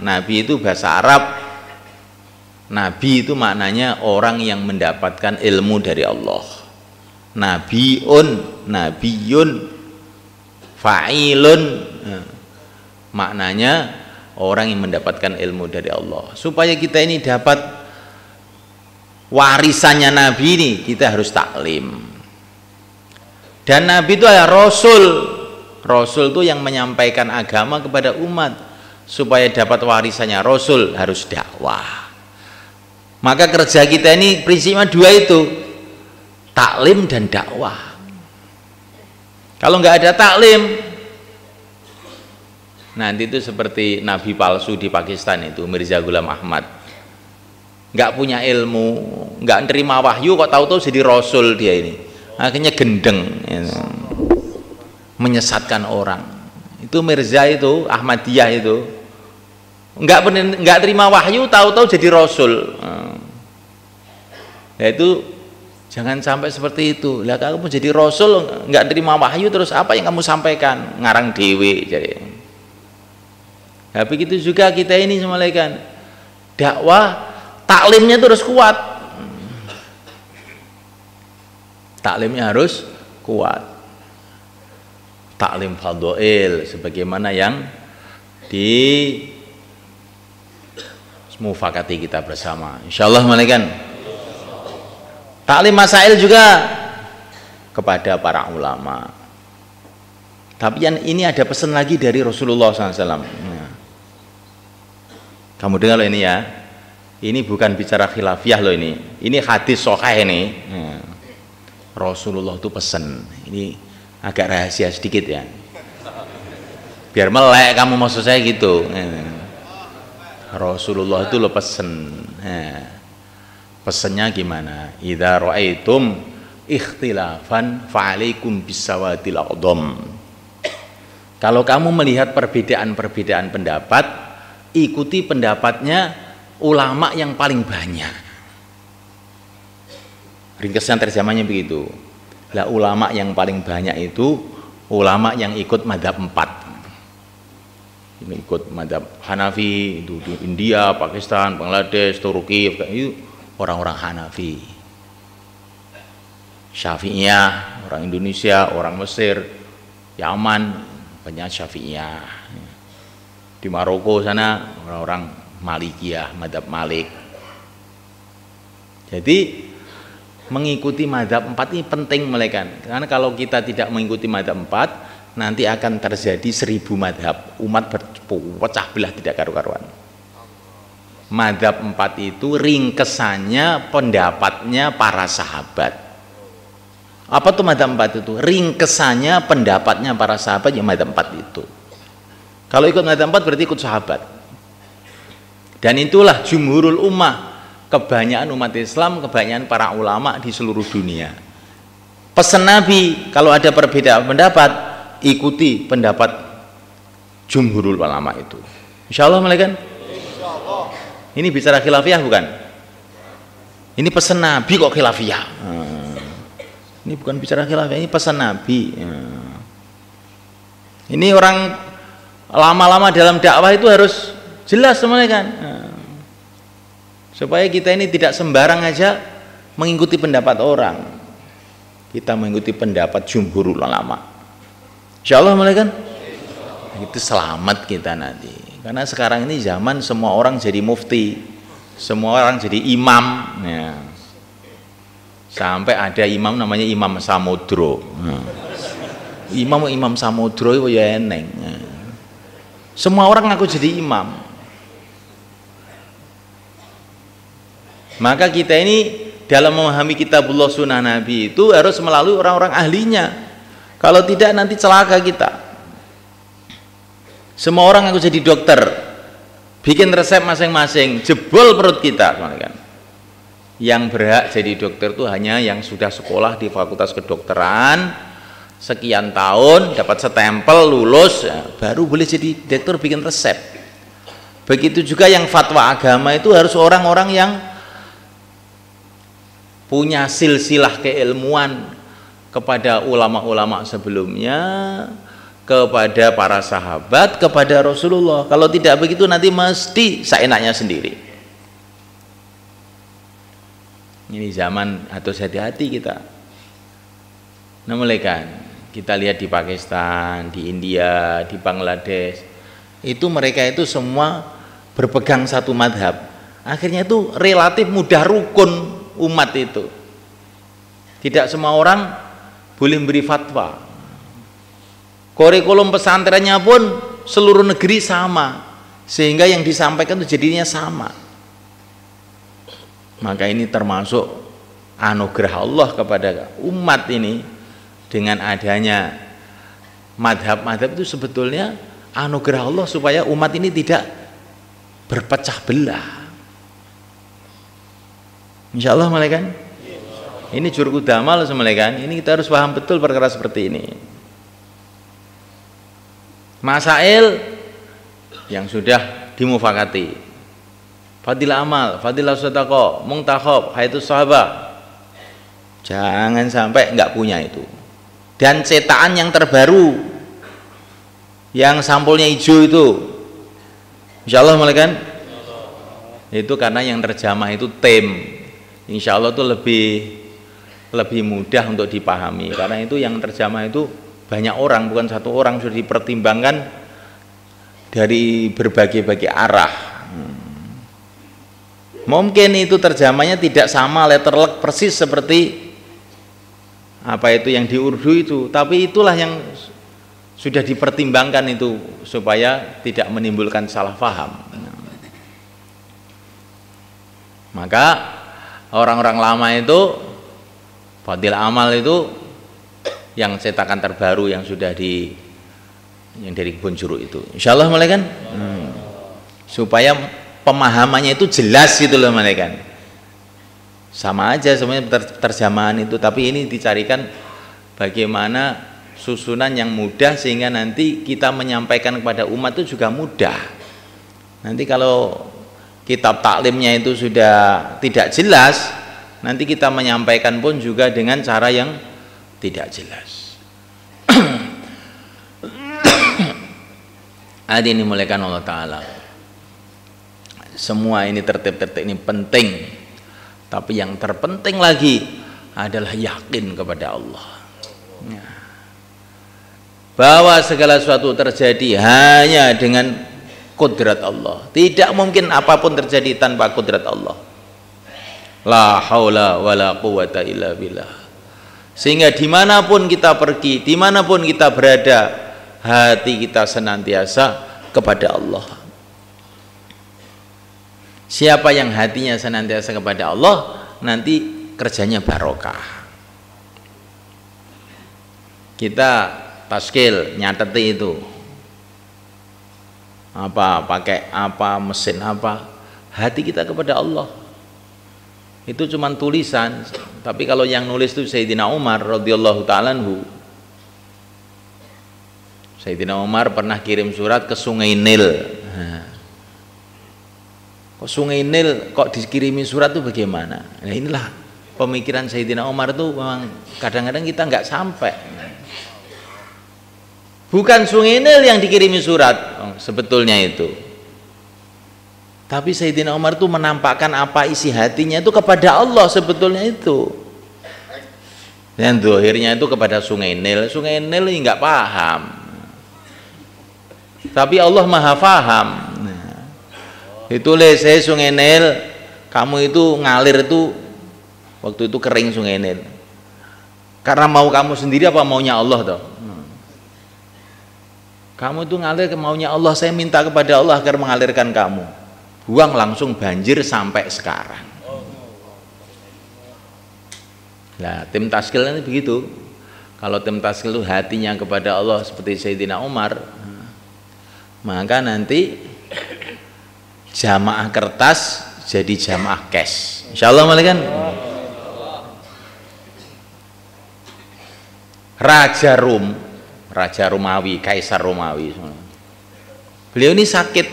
Nabi itu bahasa Arab. Nabi itu maknanya orang yang mendapatkan ilmu dari Allah. Nabiun, nabiyun, fa'ilun, maknanya orang yang mendapatkan ilmu dari Allah. Supaya kita ini dapat warisannya Nabi ini, kita harus taklim. Dan Nabi itu adalah Rasul. Rasul itu yang menyampaikan agama kepada umat. Supaya dapat warisannya Rasul harus dakwah. Maka kerja kita ini prinsipnya dua itu, taklim dan dakwah. Kalau nggak ada taklim, nanti itu seperti nabi palsu di Pakistan itu, Mirza Ghulam Ahmad. Nggak punya ilmu, nggak nerima wahyu, kok tahu-tahu jadi Rasul dia ini. Akhirnya gendeng, menyesatkan orang. Itu Mirza itu, Ahmadiyah itu. Nggak terima wahyu, tahu-tahu jadi Rasul. Ya itu jangan sampai seperti itu. Lah kamu jadi Rasul nggak terima wahyu, terus apa yang kamu sampaikan? Ngarang dewe jadi. Nah, begitu juga kita ini semalakan dakwah, taklimnya terus kuat. Taklimnya harus kuat. Taklim fadhail sebagaimana yang di mufakati kita bersama, insyaallah malaikan. Taklim masail juga kepada para ulama. Tapi yang ini ada pesan lagi dari Rasulullah SAW. Kamu dengar loh ini ya. Ini bukan bicara khilafiyah loh ini. Ini hadis sahih ini. Rasulullah itu pesan. Ini agak rahasia sedikit ya. Biar melek kamu maksud saya gitu. Rasulullah itu lo pesen. Pesennya gimana? Idza ra'aitum ikhtilafan fa'alaikum bisawadil aqdam. Kalau kamu melihat perbedaan-perbedaan pendapat, ikuti pendapatnya ulama yang paling banyak. Ringkasnya terjemahnya begitu. Lah ulama yang paling banyak itu ulama yang ikut mazhab 4. Ini ikut mazhab Hanafi itu di India, Pakistan, Bangladesh, Turki, itu orang-orang Hanafi. Syafi'iyah, orang Indonesia, orang Mesir, Yaman, banyak Syafi'iyah. Di Maroko sana orang-orang Malikiyah, mazhab Malik. Jadi mengikuti mazhab 4 ini penting melekan. Karena kalau kita tidak mengikuti mazhab 4, nanti akan terjadi 1000 madhab, umat berpecah belah tidak karu-karuan. Madhab 4 itu ringkesannya pendapatnya para sahabat. Apa tuh madhab 4 itu? Ringkesannya pendapatnya para sahabat yang madhab 4 itu. Kalau ikut madhab 4 berarti ikut sahabat. Dan itulah jumhurul ummah, kebanyakan umat Islam, kebanyakan para ulama di seluruh dunia. Pesan Nabi, kalau ada perbedaan pendapat, ikuti pendapat jumhurul ulama itu. Insyaallah malaikat. Ini bicara khilafiyah bukan? Ini pesan Nabi kok khilafiyah. Ini bukan bicara khilafiyah, ini pesan Nabi. Ini orang lama-lama dalam dakwah itu harus jelas malaikat. Supaya kita ini tidak sembarang aja mengikuti pendapat orang. Kita mengikuti pendapat jumhurul ulama. Insyaallah malaikat. Itu selamat kita nanti. Karena sekarang ini zaman semua orang jadi mufti, semua orang jadi imam. Ya. Sampai ada imam namanya Imam Samudro. Imam Samudro itu ya eneng. Ya. Semua orang ngaku jadi imam. Maka kita ini dalam memahami kitabullah sunnah Nabi itu harus melalui orang-orang ahlinya. Kalau tidak nanti celaka kita. Semua orang aku jadi dokter, bikin resep masing-masing, jebol perut kita. Yang berhak jadi dokter itu hanya yang sudah sekolah di fakultas kedokteran sekian tahun, dapat stempel, lulus, ya, baru boleh jadi dokter bikin resep. Begitu juga yang fatwa agama itu harus orang-orang yang punya silsilah keilmuan kepada ulama-ulama sebelumnya, kepada para sahabat, kepada Rasulullah. Kalau tidak begitu nanti mesti seenaknya sendiri. Ini zaman harus hati-hati kita. Nah, mulai kan kita lihat di Pakistan, di India, di Bangladesh, itu mereka itu semua berpegang satu madhab. Akhirnya itu relatif mudah rukun umat itu. Tidak semua orang boleh beri fatwa. Kurikulum pesantrennya pun seluruh negeri sama, sehingga yang disampaikan itu jadinya sama. Maka ini termasuk anugerah Allah kepada umat ini dengan adanya madhab-madhab itu sebetulnya anugerah Allah supaya umat ini tidak berpecah belah. Insya Allah malaikat. Ini juru utama loh malaikat. Ini kita harus paham betul perkara seperti ini. Masail yang sudah dimufakati, fadilah amal, fadilah sedekah, muntakhab, haitus sahabat, jangan sampai nggak punya itu. Dan cetakan yang terbaru yang sampulnya hijau itu, insya Allah malaikat, itu karena yang terjemah itu tim, insya Allah itu lebih mudah untuk dipahami, karena itu yang terjemah itu banyak orang, bukan satu orang, sudah dipertimbangkan dari berbagai-bagai arah. Mungkin itu terjemahnya tidak sama letterlek persis seperti apa itu yang di Urdu itu, tapi itulah yang sudah dipertimbangkan itu supaya tidak menimbulkan salah paham. Maka orang-orang lama itu fadil amal itu yang cetakan terbaru yang sudah yang dari kebun jeruk itu, insya Allah malaikat, supaya pemahamannya itu jelas gitu loh malaikat. Sama aja semuanya terjemahan itu, tapi ini dicarikan bagaimana susunan yang mudah sehingga nanti kita menyampaikan kepada umat itu juga mudah. Nanti kalau kitab taklimnya itu sudah tidak jelas, nanti kita menyampaikan pun juga dengan cara yang tidak jelas. Hadirin dimuliakan Allah Ta'ala, semua ini tertib-tertib ini penting, tapi yang terpenting lagi adalah yakin kepada Allah, bahwa segala sesuatu terjadi hanya dengan kudrat Allah. Tidak mungkin apapun terjadi tanpa kudrat Allah. La haula wala quwata illa billah. Sehingga dimanapun kita pergi, dimanapun kita berada, hati kita senantiasa kepada Allah. Siapa yang hatinya senantiasa kepada Allah, nanti kerjanya barokah. Kita taskil nyateti itu apa, pakai apa, mesin apa, hati kita kepada Allah. Itu cuma tulisan, tapi kalau yang nulis itu Sayyidina Umar radhiyallahu ta'ala anhu. Sayyidina Umar pernah kirim surat ke Sungai Nil. Kok Sungai Nil kok dikirimi surat itu bagaimana? Nah, inilah pemikiran Sayyidina Umar itu memang kadang-kadang kita nggak sampai. Bukan Sungai Nil yang dikirimi surat, sebetulnya itu. Tapi Sayyidina Umar itu menampakkan apa isi hatinya itu kepada Allah sebetulnya itu. Dan akhirnya itu kepada Sungai Nil. Sungai Nil ini nggak paham. Tapi Allah maha paham. Nah, itu saya Sungai Nil, kamu itu ngalir itu waktu itu kering Sungai Nil. Karena mau kamu sendiri apa maunya Allah toh? Kamu itu ngalir ke maunya Allah, saya minta kepada Allah agar mengalirkan kamu. Buang langsung banjir sampai sekarang. Nah, tim taskil ini begitu. Kalau tim taskil itu hatinya kepada Allah seperti Sayyidina Umar, maka nanti jamaah kertas jadi jamaah cash. Insyaallah malaikat. Raja Romawi, Kaisar Romawi. Beliau ini sakit,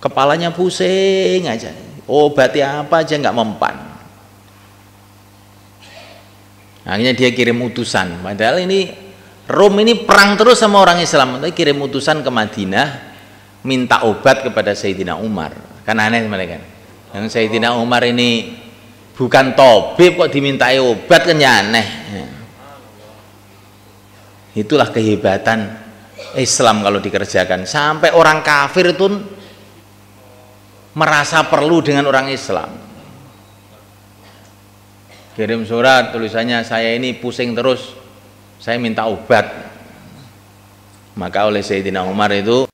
kepalanya pusing aja, obatnya apa aja nggak mempan. Akhirnya dia kirim utusan, padahal ini Rom ini perang terus sama orang Islam, tapi kirim utusan ke Madinah minta obat kepada Sayyidina Umar. Kan aneh mereka. Yang Sayyidina Umar ini bukan tabib kok dimintai obat, kan ya aneh. Itulah kehebatan Islam kalau dikerjakan. Sampai orang kafir itu merasa perlu dengan orang Islam. Kirim surat tulisannya, saya ini pusing terus, saya minta obat. Maka oleh Sayyidina Umar itu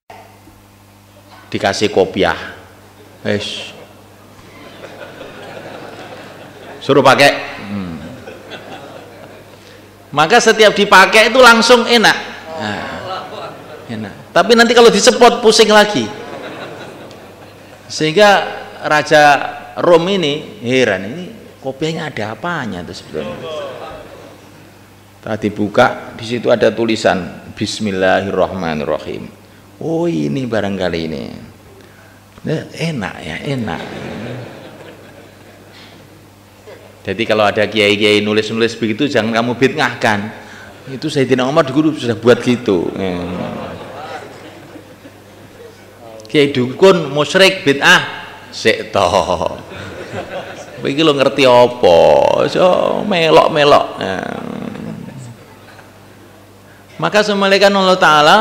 dikasih kopiah, suruh pakai. Maka setiap dipakai itu langsung enak. Enak. Tapi nanti kalau disepot pusing lagi. Sehingga Raja Rom ini heran, ini kopiahnya ada apanya tuh sebetulnya. Tadi buka, di situ ada tulisan Bismillahirrahmanirrahim. Oh, ini barangkali ini. Nah, enak ya, enak. Jadi kalau ada kiai-kiai nulis-nulis begitu jangan kamu bid'ahkan. Itu Sayyidina Umar dulu sudah buat gitu. Kiai dukun musyrik bid'ah sik to. Iki lo ngerti apa? So melok-melok. Maka semalekan Allah Ta'ala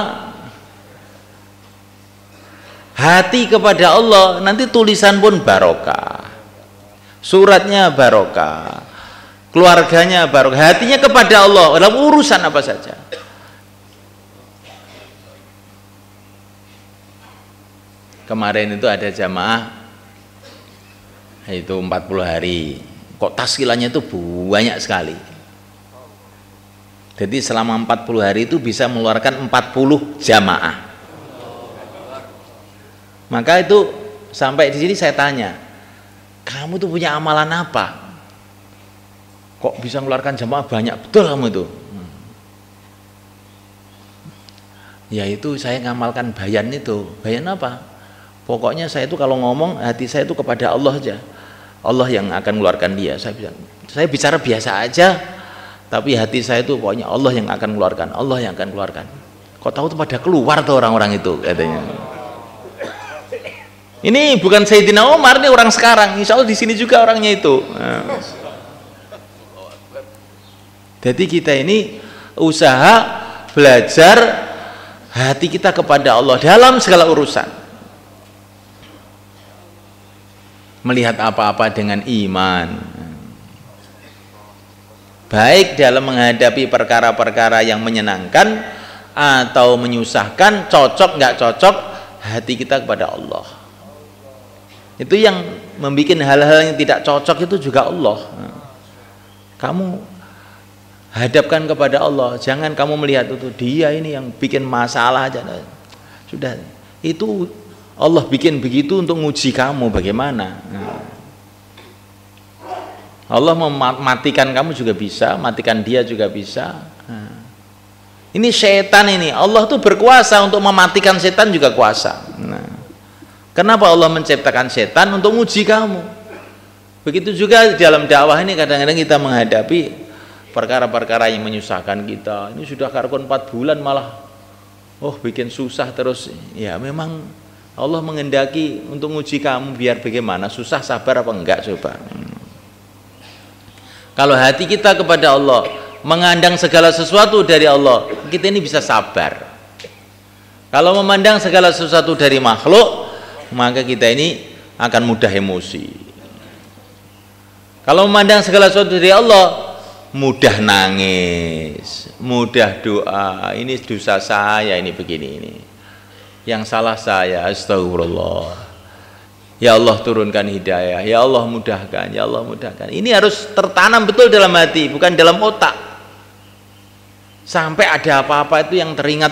hati kepada Allah, nanti tulisan pun barokah, suratnya barokah, keluarganya barokah, hatinya kepada Allah dalam urusan apa saja. Kemarin itu ada jamaah itu 40 hari, kok taskilannya itu banyak sekali. Jadi selama 40 hari itu bisa mengeluarkan 40 jamaah. Maka itu sampai di sini saya tanya, kamu tuh punya amalan apa? Kok bisa mengeluarkan jamaah banyak betul kamu itu? Ya itu saya ngamalkan bayan itu. Bayan apa? Pokoknya saya itu kalau ngomong hati saya itu kepada Allah aja. Allah yang akan mengeluarkan dia. Saya bicara biasa aja. Tapi hati saya itu pokoknya Allah yang akan keluarkan, Allah yang akan keluarkan. Kok tahu tuh pada keluar tuh orang-orang itu katanya. Ini bukan Sayyidina Umar, ini orang sekarang. Insya Allah di sini juga orangnya itu. Nah. Jadi kita ini usaha belajar hati kita kepada Allah dalam segala urusan. Melihat apa-apa dengan iman. Baik dalam menghadapi perkara-perkara yang menyenangkan atau menyusahkan, cocok nggak cocok, hati kita kepada Allah. Itu yang membuat hal-hal yang tidak cocok itu juga Allah. Kamu hadapkan kepada Allah, jangan kamu melihat itu dia ini yang bikin masalah aja. Sudah, itu Allah bikin begitu untuk nguji kamu bagaimana. Allah mematikan kamu juga bisa, matikan dia juga bisa. Nah, ini setan ini, Allah tuh berkuasa untuk mematikan setan juga kuasa. Nah, kenapa Allah menciptakan setan? Untuk uji kamu. Begitu juga dalam dakwah ini kadang-kadang kita menghadapi perkara-perkara yang menyusahkan kita. Ini sudah karuan 4 bulan malah, bikin susah terus. Ya memang Allah mengendaki untuk uji kamu biar bagaimana, susah sabar apa enggak coba. Kalau hati kita kepada Allah, mengandang segala sesuatu dari Allah, kita ini bisa sabar. Kalau memandang segala sesuatu dari makhluk, maka kita ini akan mudah emosi. Kalau memandang segala sesuatu dari Allah, mudah nangis, mudah doa. Ini dosa saya, ini begini ini. Yang salah saya, astagfirullah. Ya Allah turunkan hidayah, ya Allah mudahkan, ya Allah mudahkan. Ini harus tertanam betul dalam hati, bukan dalam otak. Sampai ada apa-apa itu yang teringat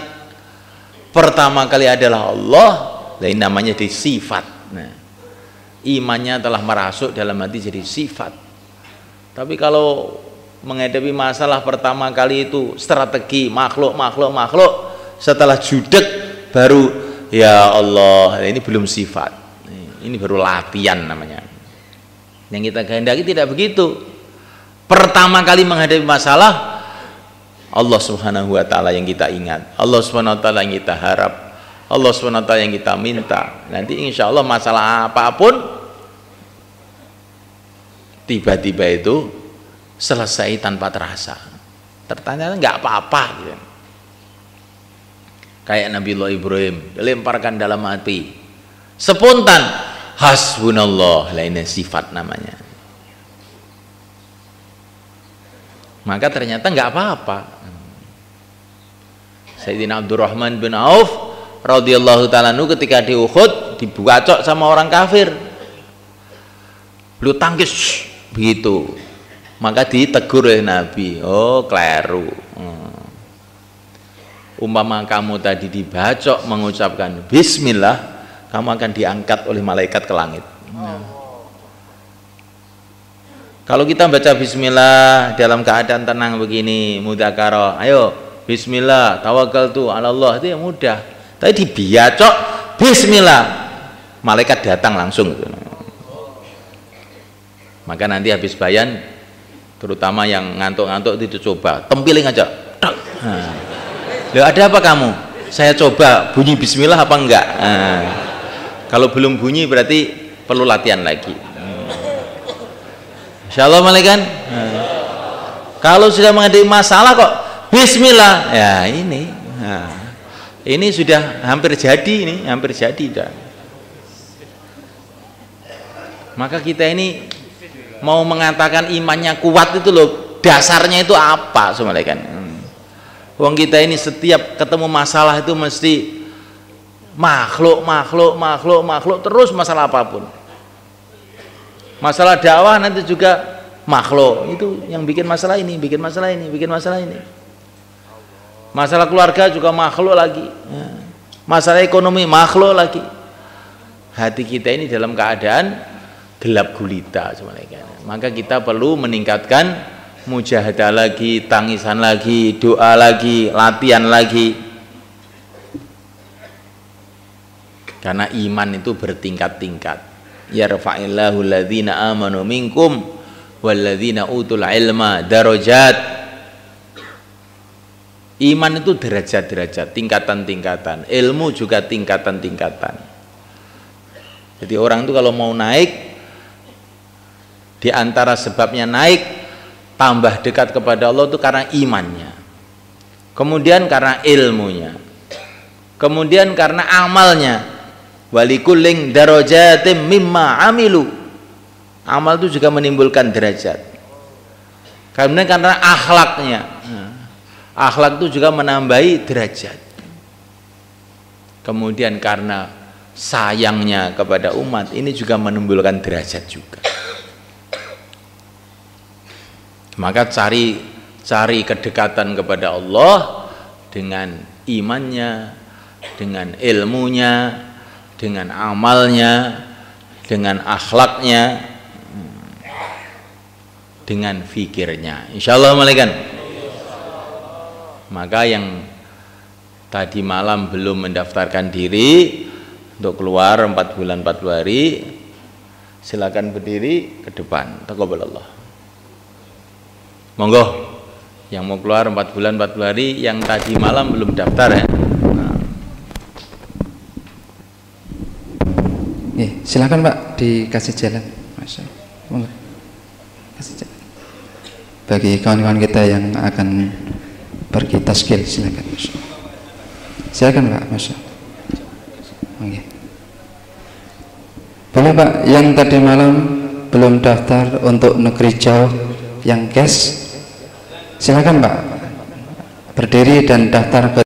pertama kali adalah Allah, lain namanya jadi sifat. Nah, imannya telah merasuk dalam hati jadi sifat. Tapi kalau menghadapi masalah pertama kali itu strategi makhluk, setelah judek baru ya Allah, ini belum sifat. Ini baru latihan namanya. Yang kita kehendaki tidak begitu. Pertama kali menghadapi masalah Allah Subhanahu wa taala yang kita ingat, Allah Subhanahu wa taala yang kita harap, Allah Subhanahu wa taala yang kita minta. Nanti insya Allah masalah apapun tiba-tiba itu selesai tanpa terasa. Tertanya nggak apa-apa gitu. Kayak Nabiullah Ibrahim dilemparkan dalam api spontan, hasbunallah, lainnya sifat namanya. Maka ternyata nggak apa-apa. Sayyidina Abdurrahman bin Auf radhiyallahu ta'ala anhu ketika di Uhud dibacok sama orang kafir, beliau tangkis begitu, maka ditegur oleh Nabi, oh keliru. Umpama kamu tadi dibacok mengucapkan bismillah, kamu akan diangkat oleh malaikat ke langit. Kalau kita baca bismillah dalam keadaan tenang begini, mudzakarah, ayo bismillah, tawakkaltu 'ala Allah, itu yang mudah. Tapi dibiacok bismillah, malaikat datang langsung. Maka nanti habis bayan, terutama yang ngantuk-ngantuk itu coba tempiling aja. Loh, ada apa kamu? Saya coba bunyi bismillah apa enggak? Kalau belum bunyi berarti perlu latihan lagi. Insyaallah malaikat. Kalau sudah menghadapi masalah kok bismillah, ya ini. Ini sudah hampir jadi, ini hampir jadi dah. Maka kita ini mau mengatakan imannya kuat itu loh, dasarnya itu apa malaikat? Wong kita ini setiap ketemu masalah itu mesti makhluk terus, masalah apapun. Masalah dakwah nanti juga makhluk, itu yang bikin masalah ini, bikin masalah ini. Masalah keluarga juga makhluk lagi, masalah ekonomi makhluk lagi. Hati kita ini dalam keadaan gelap gulita sebenarnya. Maka kita perlu meningkatkan mujahadah lagi, tangisan lagi, doa lagi, latihan lagi. Karena iman itu bertingkat-tingkat. Yarfa'illahu alladhina amanu minkum walladzina utul ilma darajat. Iman itu derajat-derajat, tingkatan-tingkatan. Ilmu juga tingkatan-tingkatan. Jadi orang itu kalau mau naik, di antara sebabnya naik tambah dekat kepada Allah itu karena imannya, kemudian karena ilmunya, kemudian karena amalnya. Walikulling darajatim mimma amilu, amal itu juga menimbulkan derajat. Karena akhlaknya, akhlak itu juga menambahi derajat. Kemudian karena sayangnya kepada umat, ini juga menimbulkan derajat juga. Maka cari kedekatan kepada Allah dengan imannya, dengan ilmunya, dengan amalnya, dengan akhlaknya, dengan fikirnya. Insyaallah malaikat. Maka yang tadi malam belum mendaftarkan diri untuk keluar 4 bulan 40 hari, silakan berdiri ke depan. Taqabbalallah. Monggo yang mau keluar 4 bulan 40 hari, yang tadi malam belum daftar ya. Silakan Pak, dikasih jalan. Masya Allah. Kasih jalan. Bagi kawan-kawan kita yang akan pergi taskil, silakan. Masya Allah. Silakan Pak, Masya Allah. Okay. Boleh Pak, yang tadi malam belum daftar untuk negeri jauh yang cash, silakan Pak, berdiri dan daftar ke